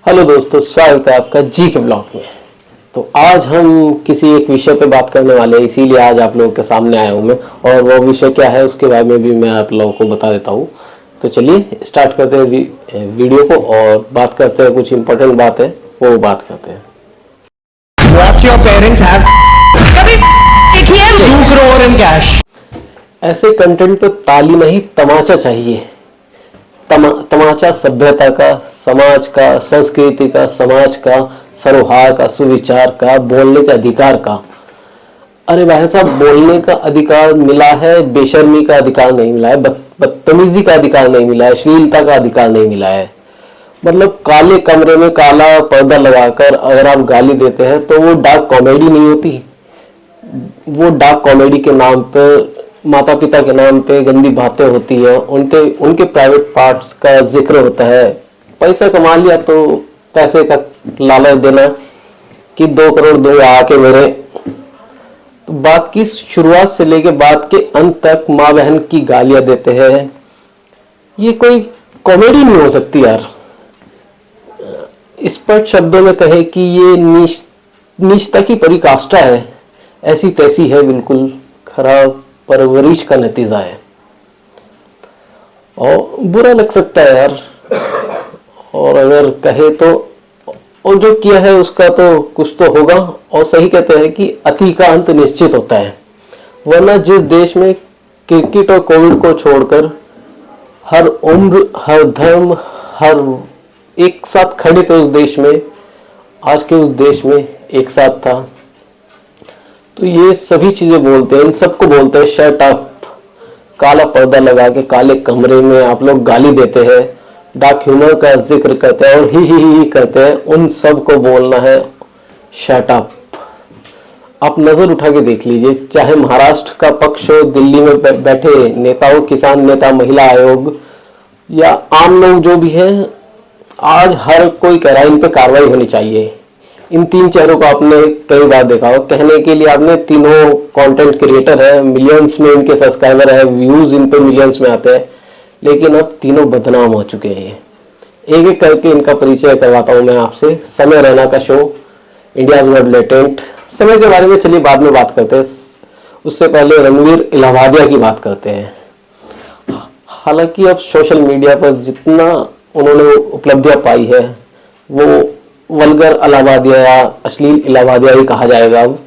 Hello दोस्तों, स्वागत है आपका जी के ब्लॉग में। तो आज हम किसी एक विषय पे बात करने वाले हैं, इसीलिए आज आप लोगों के सामने आया हूं मैं। और वो विषय क्या है उसके बारे में भी मैं आप लोगों को बता देता हूं। तो चलिए स्टार्ट करते हैं वीडियो को और बात करते हैं। कुछ इंपॉर्टेंट बात है वो बात करते हैं। What your parents have कभी देखिए 2 crore in cash। ऐसे कंटेंट पे ताली नहीं तमाचा चाहिए। तमाचा सभ्यता का, समाज का, संस्कृति का, समाज का, सरोहार का, सुविचार का, बोलने के अधिकार का। अरे भाई साहब, बोलने का अधिकार मिला है, बेशर्मी का अधिकार नहीं मिला है, बदतमीजी का अधिकार नहीं मिला है, अश्लीलता का अधिकार नहीं मिला है। मतलब काले कमरे में काला पर्दा लगाकर अगर आप गाली देते हैं तो वो डार्क कॉमेडी नहीं होती। वो डार्क कॉमेडी के नाम पर, माता पिता के नाम पे गंदी बातें होती है, उनके प्राइवेट पार्ट्स का जिक्र होता है। पैसा कमा लिया तो पैसे का लालच देना कि 2 करोड़ दो आके मेरे। तो बात की शुरुआत से लेके बात के अंत तक माँ बहन की गालियां देते हैं। ये कोई कॉमेडी नहीं हो सकती यार। स्पष्ट शब्दों में कहे कि ये नीचता की पराकाष्ठा है, ऐसी तैसी है, बिल्कुल खराब परवरिश का नतीजा है। और बुरा लग सकता है यार। और अगर कहे तो, और जो किया है उसका तो कुछ तो होगा। और सही कहते हैं कि अति का अंत निश्चित होता है। वरना जिस देश में क्रिकेट और कोविड को छोड़कर हर उम्र, हर धर्म, हर एक साथ खड़े थे उस देश में, आज के उस देश में एक साथ था। तो ये सभी चीजें बोलते हैं, इन सबको बोलते हैं शट अप। काला पर्दा लगा के काले कमरे में आप लोग गाली देते हैं, डार्क ह्यूमर का जिक्र करते हैं और ही करते हैं, उन सब को बोलना है शट अप। आप नजर उठा के देख लीजिए, चाहे महाराष्ट्र का पक्ष हो, दिल्ली में बैठे नेता हो, किसान नेता, महिला आयोग या आम लोग जो भी है, आज हर कोई कह रहा है इन पे कार्रवाई होनी चाहिए। इन 3 चेहरों को आपने कई बार देखा हो। कहने के लिए आपने तीनों कंटेंट क्रिएटर है, मिलियंस में इनके सब्सक्राइबर है, व्यूज इन पे मिलियंस में आते हैं, लेकिन अब तीनों बदनाम हो चुके हैं। एक एक करके इनका परिचय करवाता हूं मैं आपसे। समय रैना का शो, इंडियाज गॉट लेटेंट। समय के बारे में चलिए बाद में बात करते हैं, उससे पहले रणवीर इलाहाबादिया की बात करते हैं। हालांकि अब सोशल मीडिया पर जितना उन्होंने उपलब्धियां पाई है वो वल्गर इलाहाबादिया या अश्लील इलाहाबादिया ही कहा जाएगा। अब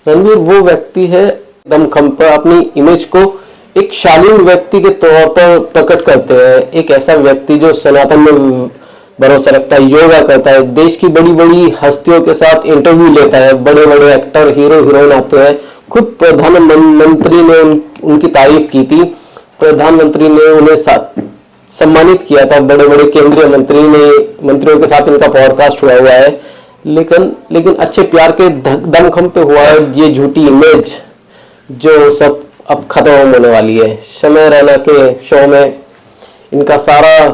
रणवीर वो व्यक्ति है दमखम पर अपनी इमेज को एक शालीन व्यक्ति के तौर पर प्रकट करते हैं। एक ऐसा व्यक्ति जो सनातन में भरोसा रखता है, योगा करता है, देश की बड़ी बड़ी हस्तियों के साथ इंटरव्यू लेता है, बड़े बड़े एक्टर, हीरो हीरोइन आते हैं। खुद प्रधानमंत्री ने उनकी तारीफ की थी। प्रधानमंत्री ने उन्हें सम्मानित किया था। बड़े बड़े केंद्रीय मंत्रियों के साथ इनका पॉडकास्ट हुआ है। लेकिन अच्छे प्यार के दमखम पे हुआ है ये झूठी इमेज, जो सब अब खत्म होने वाली है। समय रैना के शो में इनका सारा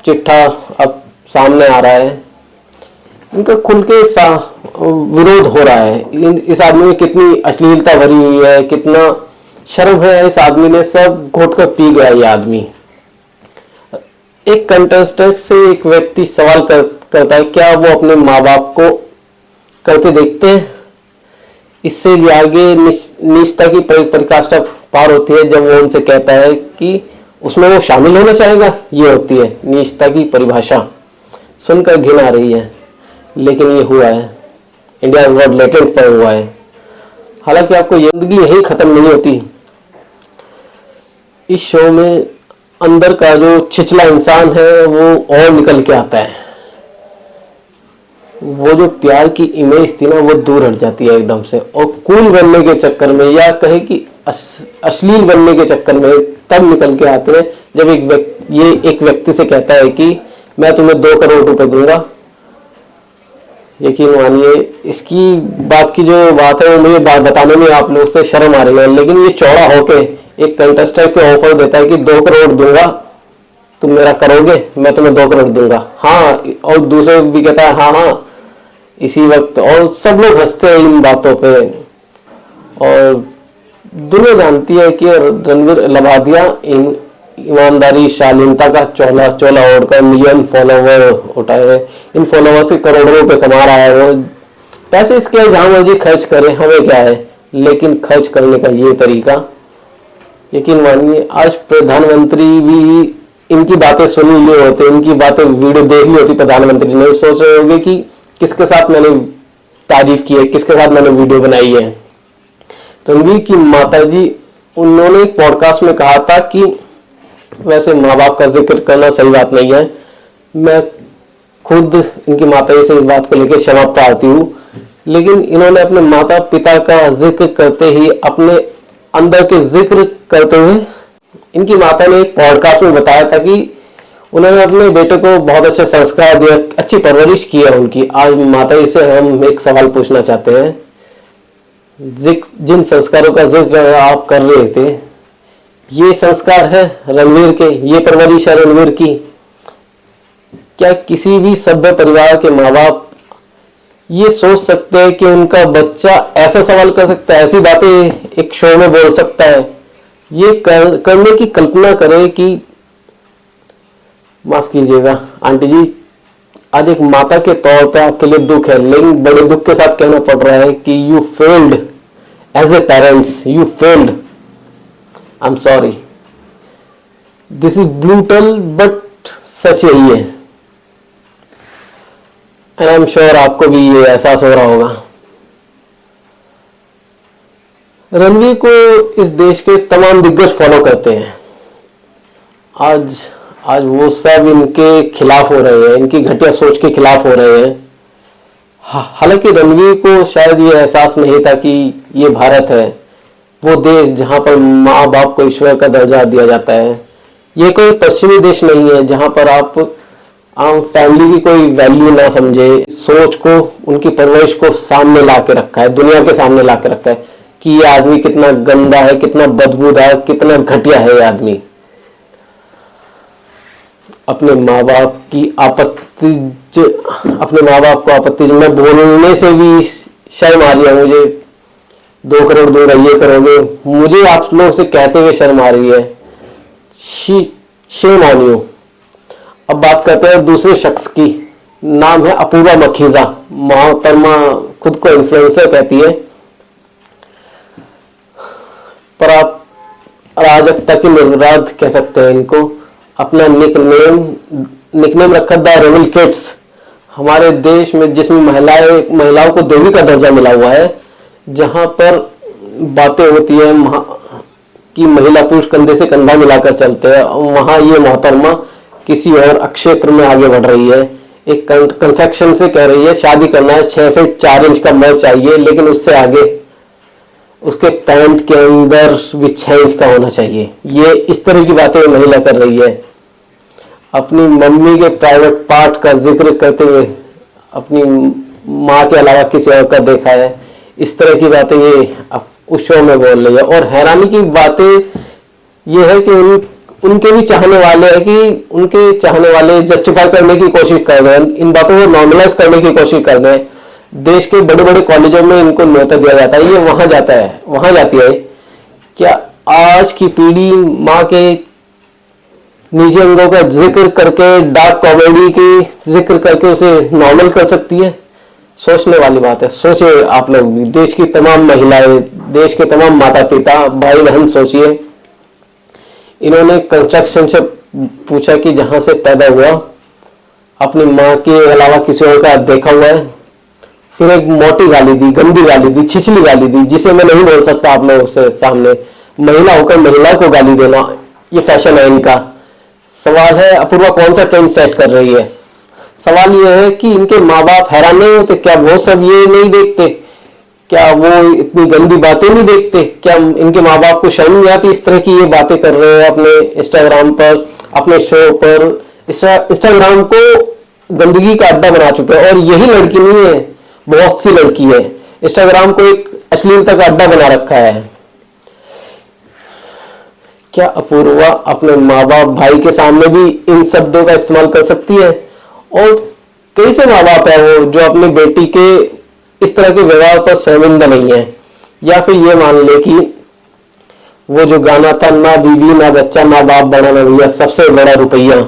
चिट्ठा अब सामने आ रहा है। इनका खुल के विरोध हो रहा है। इस आदमी में कितनी अश्लीलता भरी हुई है, कितना शर्म है इस आदमी ने, सब घोट कर पी गया ये आदमी। एक कंटेस्टेंट से एक व्यक्ति सवाल करता है, क्या वो अपने माँ बाप को करते देखते हैं? इससे भी आगे नीचता की पराकाष्ठा पार होती है जब वो उनसे कहता है कि उसमें वो शामिल होना चाहेगा। ये होती है नीचता की परिभाषा। सुनकर घिन आ रही है, लेकिन ये हुआ है, इंडिया गॉट लेटेंट पर हुआ है। हालांकि आपको जिंदगी यही खत्म नहीं होती। इस शो में अंदर का जो छिछला इंसान है वो और निकल के आता है। वो जो प्यार की इमेज थी ना, वो दूर हट जाती है एकदम से। और कूल बनने के चक्कर में, या कहे कि अश्लील बनने के चक्कर में तब निकल के आते हैं जब एक व्यक्ति से कहता है कि मैं तुम्हें 2 करोड़ रुपए दूंगा। यकीन मानिए, इसकी बात की जो बात है वो मुझे बात बताने में आप लोग से शर्म आ रही है, लेकिन ये चौड़ा होके एक कंटेस्टेंट को ऑफर देता है कि 2 करोड़ दूंगा, तुम मेरा करोगे, मैं तुम्हें 2 करोड़ दूंगा। हाँ, और दूसरे भी कहता है हाँ इसी वक्त। और सब लोग हंसते हैं इन बातों पे। और दुनिया जानती है कि रणवीर इलाहाबादिया ईमानदारी, शालीनता का चोला चोला ओढ़कर मिलियन फॉलोवर उठाए, इन फॉलोवर से करोड़ों रुपए कमा रहा है वो। पैसे इसके जहां मर्जी खर्च करे, हमें क्या है, लेकिन खर्च करने का ये तरीका, यकीन मानिए आज प्रधानमंत्री भी इनकी बातें सुन ली होती, इनकी बातें वीडियो देख ली होती प्रधानमंत्री ने, सोच रहे होंगे कि किसके साथ मैंने तारीफ की है, किसके साथ मैंने वीडियो बनाई है। रणवीर की माताजी, उन्होंने एक पॉडकास्ट में कहा था कि वैसे माँ बाप का जिक्र करना सही बात नहीं है, मैं खुद इनकी माताजी से इस बात को लेकर क्षमा प्रार्थी हूँ, लेकिन इन्होंने अपने माता पिता का जिक्र करते ही अपने अंदर के जिक्र करते हुए इनकी माता ने एक पॉडकास्ट में बताया था कि उन्होंने अपने बेटे को बहुत अच्छे संस्कार दिए, अच्छी परवरिश की है उनकी। आज माता जी से हम एक सवाल पूछना चाहते हैं, जिन संस्कारों का जिक्र आप कर रहे थे, ये संस्कार है रणवीर के, ये परवरिश है रणवीर की? क्या किसी भी सभ्य परिवार के माँ बाप ये सोच सकते हैं कि उनका बच्चा ऐसा सवाल कर सकता है, ऐसी बातें एक शो में बोल सकता है? ये करने की कल्पना करें कि, माफ कीजिएगा आंटी जी, आज एक माता के तौर पे आपके लिए दुख है, लेकिन बड़े दुख के साथ कहना पड़ रहा है कि you failed as a parents, you failed. I am sorry, this is brutal but सच यही है, एंड आई एम श्योर आपको भी ये एहसास हो रहा होगा। रणवीर को इस देश के तमाम दिग्गज फॉलो करते हैं। आज वो सब इनके खिलाफ हो रहे हैं, इनकी घटिया सोच के खिलाफ हो रहे हैं। हालांकि रणवीर को शायद ये एहसास नहीं था कि ये भारत है, वो देश जहां पर माँ बाप को ईश्वर का दर्जा दिया जाता है। ये कोई पश्चिमी देश नहीं है जहां पर आप आम फैमिली की कोई वैल्यू ना समझे, सोच को, उनकी परवरिश को सामने ला के रखा है, दुनिया के सामने ला के रखा है कि ये आदमी कितना गंदा है, कितना बदबूदार, कितना घटिया है ये आदमी। अपने माँ बाप की आपत्ति, अपने माँ बाप को आपत्ति में बोलने से भी शर्म आ रही है मुझे। 2 करोड़ दूंगा, ये करोगे, मुझे आप लोग से कहते हुए शर्म आ रही है। Shame on you. अब बात करते हैं दूसरे शख्स की, नाम है अपूर्वा मखीजा। मोहतरमा खुद को इन्फ्लुएंसर कहती है, पर आप अराजकता की निर्राध कह सकते हैं इनको। अपना निकनेम रखा द रेबल किड्स। हमारे देश में जिसमें महिलाओं को देवी का दर्जा मिला हुआ है, जहां पर बातें होती है कि महिला पुरुष कंधे से कंधा मिलाकर चलते हैं, वहां ये मोहतरमा किसी और क्षेत्र में आगे बढ़ रही है। एक कंस्ट्रक्शन से कह रही है शादी करना है, 6 फीट 4 इंच का मर्द चाहिए, लेकिन उससे आगे उसके पैंट के अंदर भी 6 इंच का होना चाहिए। ये इस तरह की बातें महिला कर रही है। अपनी मम्मी के प्राइवेट पार्ट का जिक्र करते हुए अपनी माँ के अलावा किसी और का देखा है, इस तरह की बातें ये उस शो में बोल रही है। और हैरानी की बातें ये है कि उनके भी चाहने वाले हैं कि उनके चाहने वाले जस्टिफाई करने की कोशिश कर रहे हैं, इन बातों को नॉर्मलाइज करने की कोशिश कर रहे हैं। देश के बड़े बड़े कॉलेजों में इनको न्योता दिया जाता है, ये वहां जाता है, वहां जाती है। क्या आज की पीढ़ी माँ के निजी अंगों का जिक्र करके, डार्क कॉमेडी की जिक्र करके उसे नॉर्मल कर सकती है? सोचने वाली बात है। सोचिए आप लोग भी, देश की तमाम महिलाएं, देश के तमाम माता पिता, भाई बहन, सोचिए। इन्होंने कंस्ट्रक्शन से पूछा कि जहां से पैदा हुआ अपनी माँ के अलावा किसी और का देखा हुआ है? फिर एक मोटी गाली दी, गंदी गाली दी, छिछली गाली दी, जिसे मैं नहीं बोल सकता आप लोगों से सामने। महिला होकर महिला को गाली देना, ये फैशन है इनका। सवाल है अपूर्वा कौन सा ट्रेंड सेट कर रही है? सवाल ये है कि इनके माँ बाप हैरान नहीं होते? क्या वो सब ये नहीं देखते? क्या वो इतनी गंदी बातें नहीं देखते? क्या इनके माँ बाप को शर्म नहीं आती इस तरह की ये बातें कर रहे हैं अपने इंस्टाग्राम पर, अपने शो पर? इंस्टाग्राम को गंदगी का अड्डा बना चुके हैं। और यही लड़की नहीं है, बहुत सी लड़की है इंस्टाग्राम को एक अश्लीलता का अड्डा बना रखा है। क्या अपूर्वा अपने माँ बाप, भाई के सामने भी इन शब्दों का इस्तेमाल कर सकती है? और कई से माँ बाप है वो जो अपनी बेटी के इस तरह के व्यवहार पर शर्मिंदा नहीं है, या फिर ये मान ले कि वो जो गाना था, ना बीवी ना बच्चा ना बाप बड़ा ना भैया, सबसे बड़ा रुपया।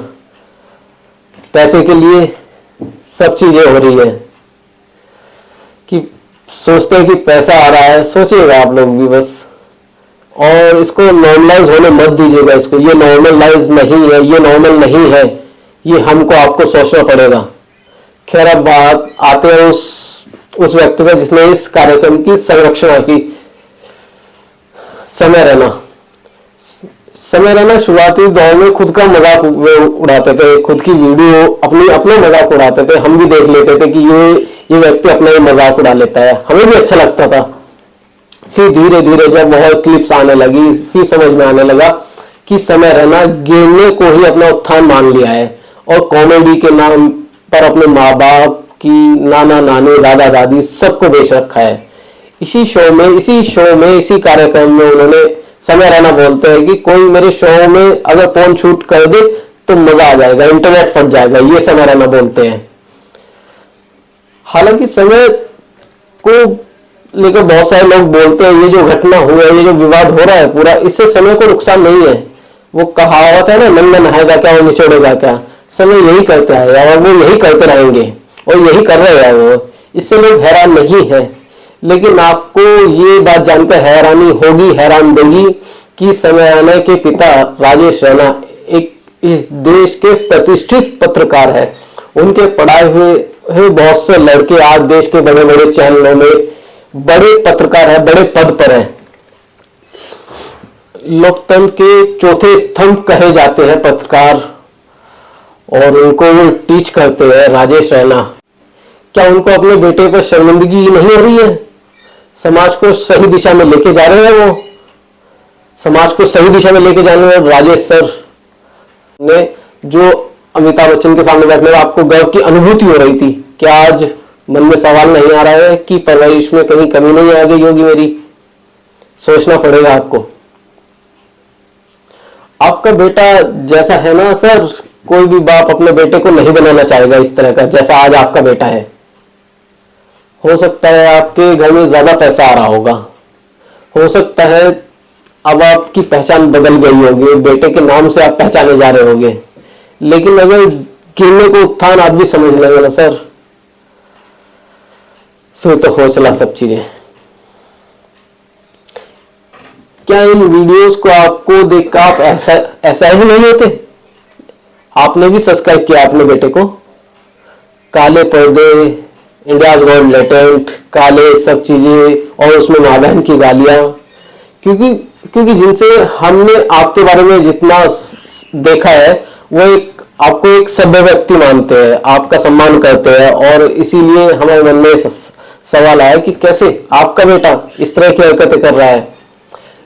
पैसे के लिए सब चीजें हो रही है कि सोचते हैं कि पैसा आ रहा है, सोचिएगा आप लोग भी बस। और इसको नॉर्मलाइज होने मत दीजिएगा, इसको ये नॉर्मलाइज नहीं है, ये नॉर्मल नहीं है, ये हमको आपको सोचना पड़ेगा। खैर अब बात आते हैं उस व्यक्ति का जिसने इस कार्यक्रम की संरक्षणा की। समय रैना शुरुआती दौर में खुद का मजाक उड़ाते थे, खुद की वीडियो अपने मजाक उड़ाते थे। हम भी देख लेते थे कि ये व्यक्ति अपना ही मजाक उड़ा लेता है, हमें भी अच्छा लगता था। फिर धीरे धीरे जब बहुत क्लिप्स आने लगी, फिर समझ में आने लगा कि समय रैना गिरने को ही अपना उत्थान मान लिया है और कॉमेडी के नाम पर अपने माँ बाप की, नाना नानी, दादा दादी सबको बेच रखा है। इसी शो में इसी कार्यक्रम में उन्होंने, समय रैना बोलते हैं कि कोई मेरे शो में अगर फोन शूट कर दे तो मजा आ जाएगा, इंटरनेट फट जाएगा, ये समय रैना बोलते हैं। हालांकि समय को लेकर बहुत सारे लोग बोलते हैं ये जो घटना हुआ है, ये जो विवाद हो रहा है पूरा, इससे समय को नुकसान नहीं है। वो कहावत है ना, नंगा नहाएगा क्या और निचोड़ेगा क्या, समय यही करता है और वो यही करते रहेंगे और यही कर रहे हैं वो, इससे लोग हैरान नहीं है। लेकिन आपको ये बात जानकर हैरानी होगी, हैरान देगी कि समय रैना के पिता राजेश रैना एक इस देश के प्रतिष्ठित पत्रकार है। उनके पढ़ाए हुए बहुत से लड़के आज देश के बड़े बड़े चैनलों में बड़े पत्रकार है, बड़े पद पर है। लोकतंत्र के चौथे स्तंभ कहे जाते हैं पत्रकार, और उनको वो टीच करते हैं राजेश रैना। क्या उनको अपने बेटे पर शर्मिंदगी नहीं हो रही है? समाज को सही दिशा में लेके जा रहे हैं वो, समाज को सही दिशा में लेके जाने वाले राजेश सर ने जो अमिताभ बच्चन के सामने बैठने में आपको गर्व की अनुभूति हो रही थी, क्या आज मन में सवाल नहीं आ रहा है कि परवरिश में कहीं कमी नहीं आ गई होगी मेरी? सोचना पड़ेगा आपको। आपका बेटा जैसा है ना सर, कोई भी बाप अपने बेटे को नहीं बनाना चाहेगा इस तरह का जैसा आज आपका बेटा है। हो सकता है आपके घर में ज्यादा पैसा आ रहा होगा, हो सकता है अब आपकी पहचान बदल गई होगी, बेटे के नाम से आप पहचाने जा रहे होंगे, लेकिन अगर गिरने को उत्थान आप भी समझ लेंगे ना सर, फिर तो हो चला सब चीजें। क्या इन वीडियोस को आपको देखकर आप ऐसा ही नहीं होते? आपने भी सब्सक्राइब किया अपने बेटे को? काले पर्दे, इंडियाज गॉट लेटेंट, काले सब चीजें, और उसमें माँ बहन की गालियां, क्योंकि जिनसे हमने आपके बारे में जितना देखा है वो आपको एक सभ्य व्यक्ति मानते हैं, आपका सम्मान करते हैं, और इसीलिए हमारे मन में सवाल आया कि कैसे आपका बेटा इस तरह की हरकतें कर रहा है।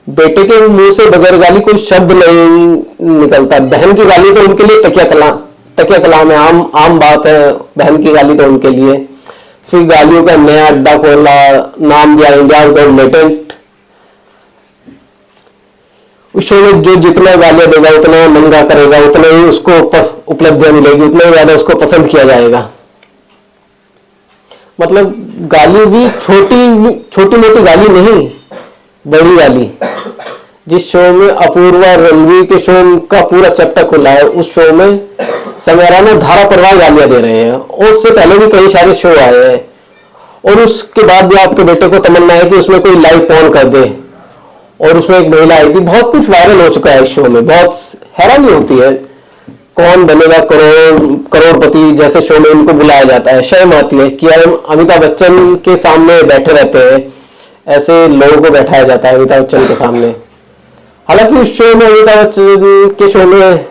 बेटे के मुंह से बगैर गाली कोई शब्द नहीं निकलता। बहन की गाली तो उनके लिए तकिया कलाम है, आम बात है बहन की गाली तो उनके लिए। फिर गालियों का नया अड्डा खोला, नाम दिया इंडिया गॉट लेटेंट। उस शो में जो जितना गालियां देगा उतना महंगा करेगा, उतना ही उसको उपलब्धियां मिलेगी, उतना ही ज्यादा उसको पसंद किया जाएगा। मतलब गाली भी छोटी मोटी गाली नहीं, बड़ी गाली। जिस शो में अपूर्वा रणवीर के शो का पूरा चैप्टर खुला है, उस शो में समय रैना धारा प्रवाह गालियां दे रहे हैं, और उससे पहले भी कई सारे शो आए हैं, और उसके बाद भी आपके बेटे को तमन्ना है कि उसमें कोई लाइव फोन कर दे, और उसमें एक महिला आई थी। बहुत कुछ वायरल हो चुका है इस शो में, बहुत हैरानी होती है। कौन बनेगा करोड़पति जैसे शो में इनको बुलाया जाता है, शर्म आती है कि अमिताभ बच्चन के सामने बैठे रहते हैं, ऐसे लोगों को बैठाया जाता है अमिताभ बच्चन के सामने। हालांकि उस शो में, अमिताभ बच्चन के शो में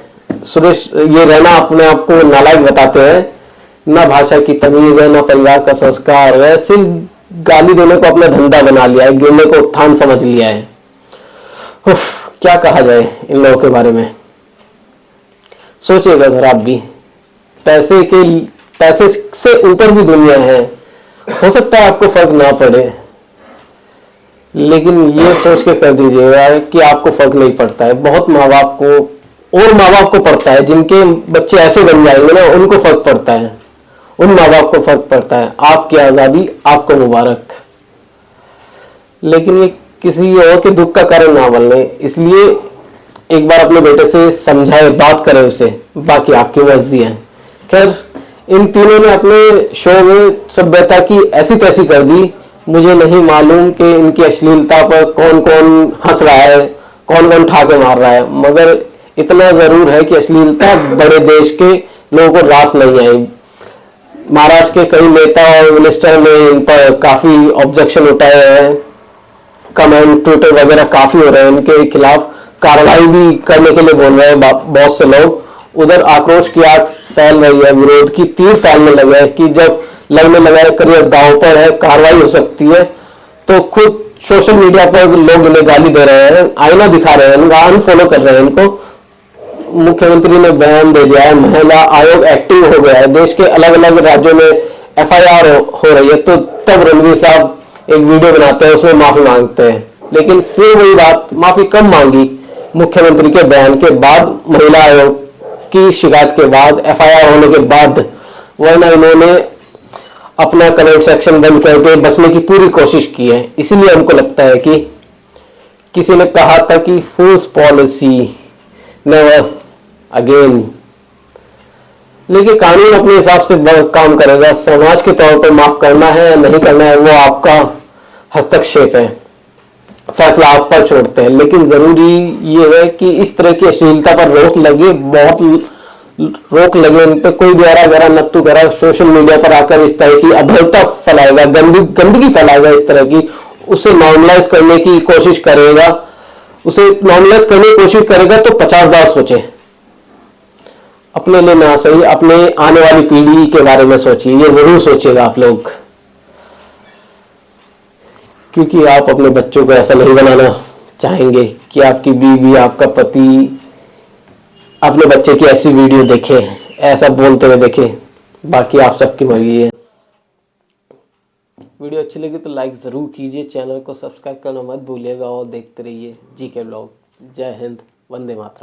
सुरेश ये रैना अपने आप को नालायक बताते हैं, ना भाषा की तमीज है, ना परिवार का संस्कार है, सिर्फ गाली देने को अपना धंधा बना लिया है, गिरने को उत्थान समझ लिया है। क्या कहा जाए इन लोगों के बारे में? सोचिएगा जरा आप भी। पैसे से ऊपर भी दुनिया है। हो सकता है आपको फर्क ना पड़े, लेकिन ये सोच के कर दीजिएगा कि आपको फर्क नहीं पड़ता है। बहुत माँ बाप को पड़ता है, जिनके बच्चे ऐसे बन जाएंगे ना, उनको फर्क पड़ता है, उन माँ बाप को फर्क पड़ता है। आपकी आजादी आपको मुबारक। लेकिन ये किसी और के दुख का कारण ना बनने, इसलिए एक बार अपने बेटे से समझाए, बात करें उसे, बाकी आपकी मर्जी है। खैर, इन तीनों ने अपने शो में सभ्यता की ऐसी तैसी कर दी। मुझे नहीं मालूम कि इनकी अश्लीलता पर कौन कौन हंस रहा है, कौन कौन ठाके मार रहा है, मगर इतना जरूर है कि अश्लीलता बड़े देश के लोगों को रास नहीं आई। महाराष्ट्र के कई नेता और मिनिस्टर ने इन पर काफी ऑब्जेक्शन उठाए हैं, कमेंट ट्विटर वगैरह काफी हो रहे हैं, इनके खिलाफ कार्रवाई भी करने के लिए बोल रहे हैं बहुत से लोग। उधर आक्रोश की आग फैल रही है, विरोध की तीर फैलने लगे है कि जब लगने लगा है करियर दांव पर है, कार्रवाई हो सकती है, तो खुद सोशल मीडिया पर लोग इन्हें गाली दे रहे हैं, आईना दिखा रहे हैं, अनफॉलो कर रहे हैं इनको। मुख्यमंत्री ने बयान दे दिया है, महिला आयोग एक्टिव हो गया है, देश के अलग अलग राज्यों में एफआईआर हो रही है, तो तब रणवीर साहब एक वीडियो बनाते हैं, उसमें माफी मांगते हैं। लेकिन फिर वही बात, माफी कब मांगी? मुख्यमंत्री के बयान के बाद, महिला आयोग की शिकायत के बाद, एफआईआर होने के बाद, वरना इन्होंने अपना कमेंट सेक्शन बंद करके बचने की पूरी कोशिश की है। इसीलिए हमको लगता है कि किसी ने कहा था कि फूस पॉलिसी नेवर अगेन। लेकिन कानून अपने हिसाब से काम करेगा, समाज के तौर पर माफ करना है नहीं करना है वो आपका हस्तक्षेप है, फैसला आप पर छोड़ते हैं। लेकिन जरूरी ये है कि इस तरह की अश्लीलता पर रोक लगे, बहुत रोक लगे, इन पर कोई ग्यारह ग्यारह नत्तू करा सोशल मीडिया पर आकर इस तरह की अभद्रता फैलाएगा, गंदगी फैलाएगा इस तरह की, उसे नॉर्मलाइज करने की कोशिश करेगा, उसे नॉर्मलाइज करने की कोशिश करेगा तो 50 बार सोचे, अपने लिए ना सही अपने आने वाली पीढ़ी के बारे में सोचिए, ये जरूर सोचिएगा आप लोग, क्योंकि आप अपने बच्चों को ऐसा नहीं बनाना चाहेंगे कि आपकी बीवी, आपका पति अपने बच्चे की ऐसी वीडियो देखे, ऐसा बोलते हुए देखे। बाकी आप सबकी मर्जी है। वीडियो अच्छी लगी तो लाइक जरूर कीजिए, चैनल को सब्सक्राइब करना मत भूलिएगा और देखते रहिए जीके ब्लॉग। जय हिंद, वंदे मातरम।